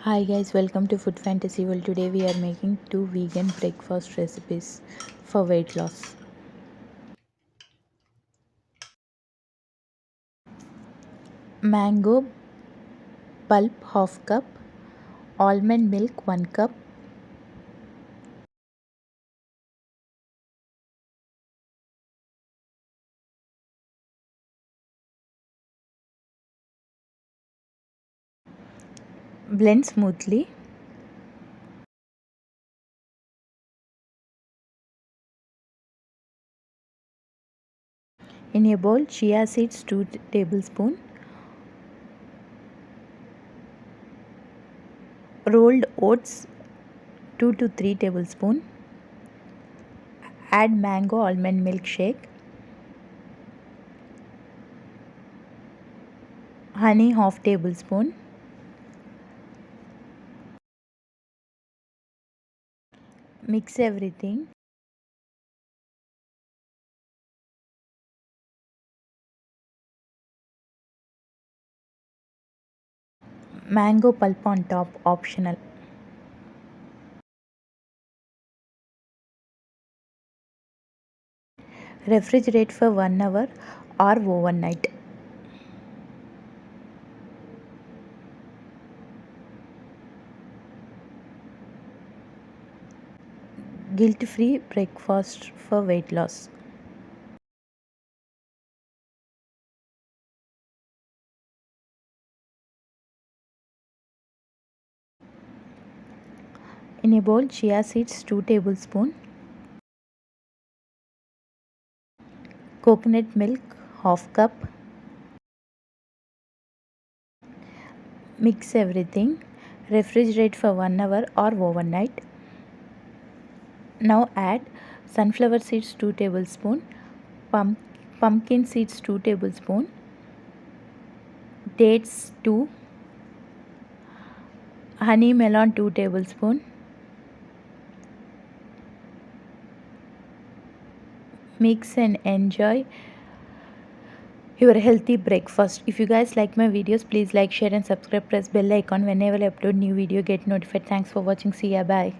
Hi guys, welcome to Food Fantasy World. Today we are making two vegan breakfast recipes for weight loss. Mango pulp half cup, almond milk 1 cup, blend smoothly. In a bowl, chia seeds 2 tablespoons, rolled oats 2 to 3 tablespoons, add mango almond milk shake, honey half tablespoon, mix everything. Mango pulp on top, optional. Refrigerate for 1 hour or overnight. Guilt-free breakfast for weight loss. In a bowl, chia seeds 2 tablespoons, coconut milk half cup, mix everything, refrigerate for 1 hour or overnight. Now add sunflower seeds 2 tablespoons, pumpkin seeds 2 tablespoons, dates 2, honey melon 2 tablespoons. Mix and enjoy your healthy breakfast. If you guys like my videos, please like, share and subscribe. Press bell icon whenever I upload new video, get notified. Thanks for watching. See ya. Bye.